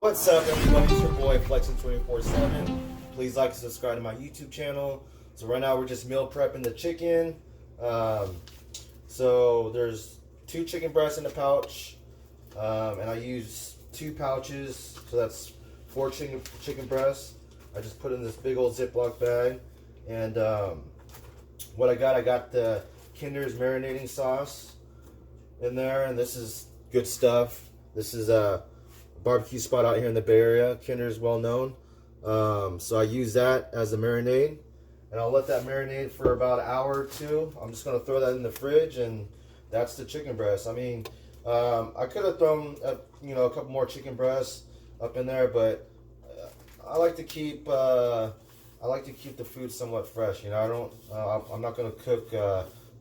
What's up, everybody? It's your boy Flexing 24/7. Please like and subscribe to my YouTube channel. So right now we're just meal prepping the chicken. So there's 2 chicken breasts in the pouch, and I use 2 pouches, so that's 4 chicken breasts. I just put in this big old Ziploc bag, and what I got the Kinder's marinating sauce in there, and this is good stuff. This is a barbecue spot out here in the Bay Area. Kinder's well known. So I use that as a marinade, and I'll let that marinate for about an hour or 2. I'm just gonna throw that in the fridge, and that's the chicken breast. I mean, I could have thrown a couple more chicken breasts up in there, but I like to keep the food somewhat fresh. I'm not gonna cook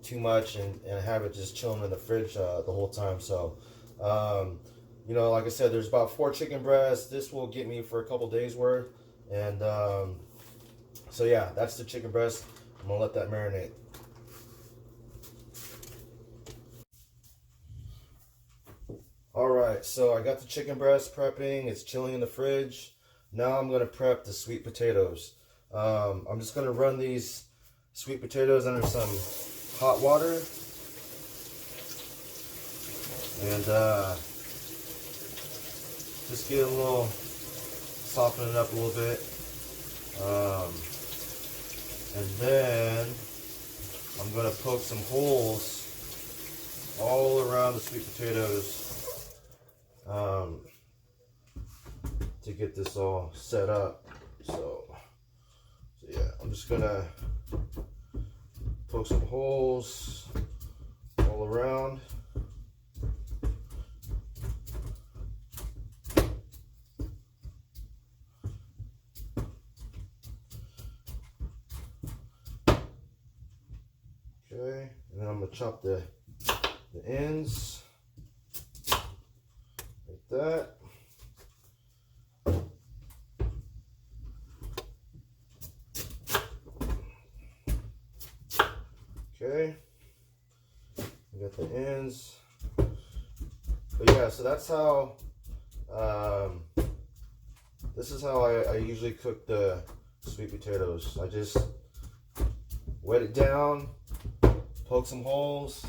too much and have it just chilling in the fridge the whole time. So like I said, there's about 4 chicken breasts. This will get me for a couple days worth. And so yeah, that's the chicken breast. I'm gonna let that marinate. Alright, so I got the chicken breast prepping. It's chilling in the fridge. Now I'm gonna prep the sweet potatoes. I'm just gonna run these sweet potatoes under some hot water. And just get a little, soften it up a little bit. And then I'm going to poke some holes all around the sweet potatoes to get this all set up. So yeah, I'm just going to poke some holes all around. Okay, and then I'm going to chop the ends like that. Okay, we got the ends. But yeah, so that's how, this is how I usually cook the sweet potatoes. I just wet it down, poke some holes,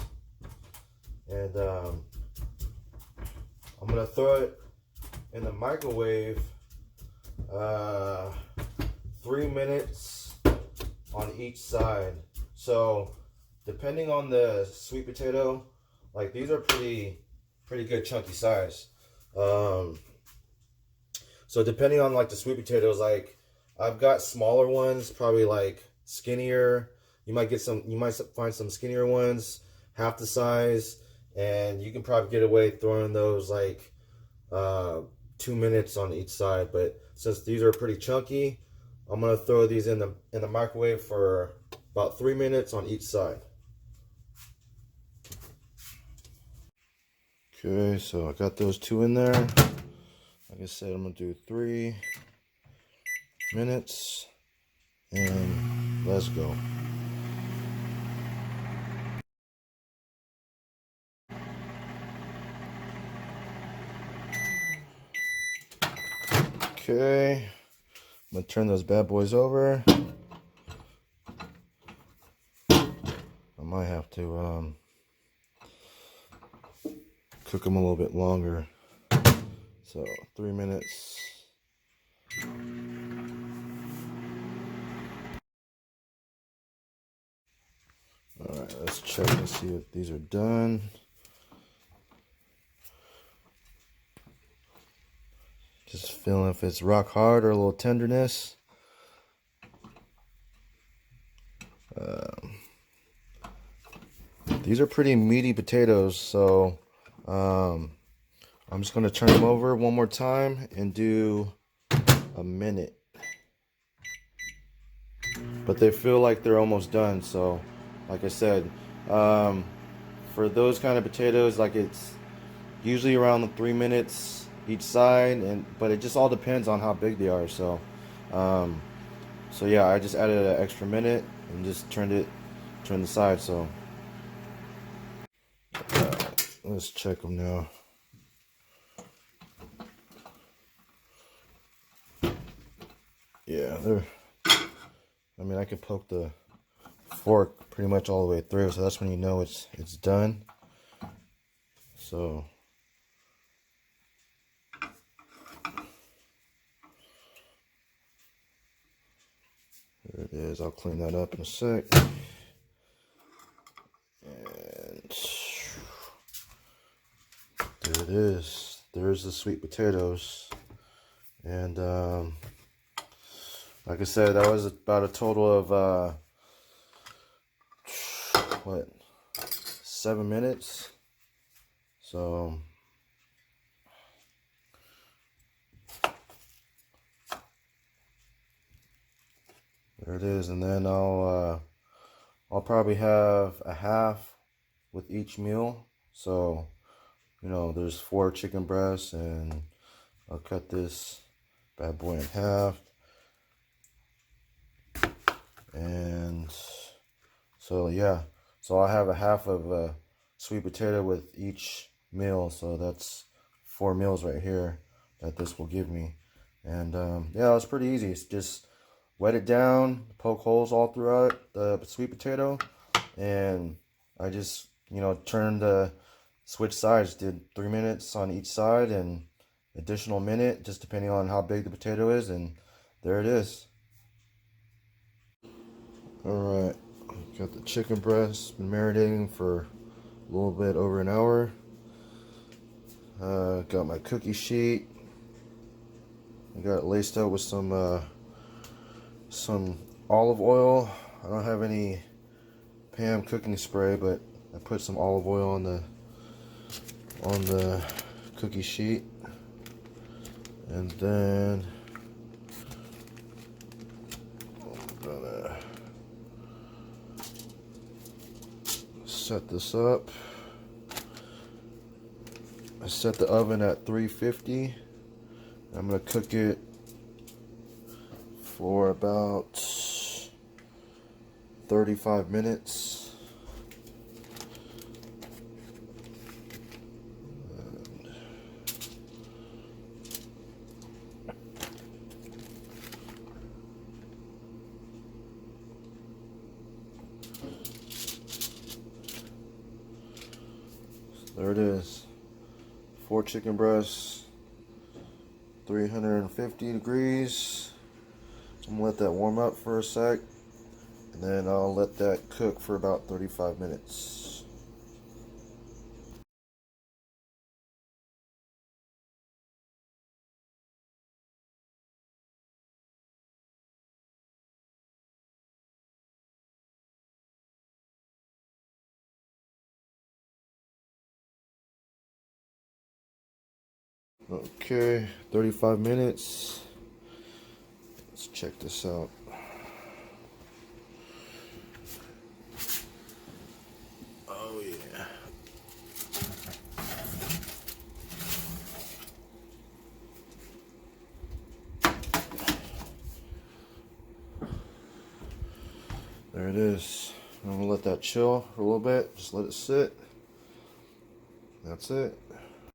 and I'm gonna throw it in the microwave 3 minutes on each side. So depending on the sweet potato, like these are pretty good chunky size. So depending on like the sweet potatoes, like I've got smaller ones, probably like skinnier. You might find some skinnier ones, half the size, and you can probably get away throwing those like 2 minutes on each side. But since these are pretty chunky, I'm gonna throw these in the microwave for about 3 minutes on each side. Okay, so I got those 2 in there. Like I said, I'm gonna do 3 minutes, and let's go. Okay, I'm gonna turn those bad boys over. I might have to cook them a little bit longer. So 3 minutes. All right, let's check and see if these are done. Just feeling if it's rock hard or a little tenderness. These are pretty meaty potatoes, so I'm just going to turn them over one more time and do a minute. But they feel like they're almost done, so like I said, for those kind of potatoes, like it's usually around the 3 minutes each side, but it just all depends on how big they are. So so yeah, I just added an extra minute and just turned the side. So let's check them now. Yeah, I mean, I could poke the fork pretty much all the way through, so that's when you know it's done. So there it is. I'll clean that up in a sec. And there it is. There's the sweet potatoes. And like I said, that was about a total of what, 7 minutes. So there it is. And then I'll probably have a half with each meal. So, you know, there's 4 chicken breasts, and I'll cut this bad boy in half. And so, yeah, so I have a half of a sweet potato with each meal. So that's 4 meals right here that this will give me. And yeah, it's pretty easy. It's just wet it down, poke holes all throughout the sweet potato, and I just, you know, turned the switch sides, did 3 minutes on each side and additional minute just depending on how big the potato is, and there it is. Alright, got the chicken breast, been marinating for a little bit over an hour. Got my cookie sheet. I got it laced up with some olive oil. I don't have any Pam cooking spray, but I put some olive oil on the cookie sheet. And then I'm gonna set this up. I set the oven at 350. I'm gonna cook it for about 35 minutes. There it is. 4 chicken breasts, 350 degrees. I'm gonna let that warm up for a sec, and then I'll let that cook for about 35 minutes. Okay, 35 minutes. Let's check this out. Oh yeah. There it is. I'm gonna let that chill for a little bit. Just let it sit. That's it.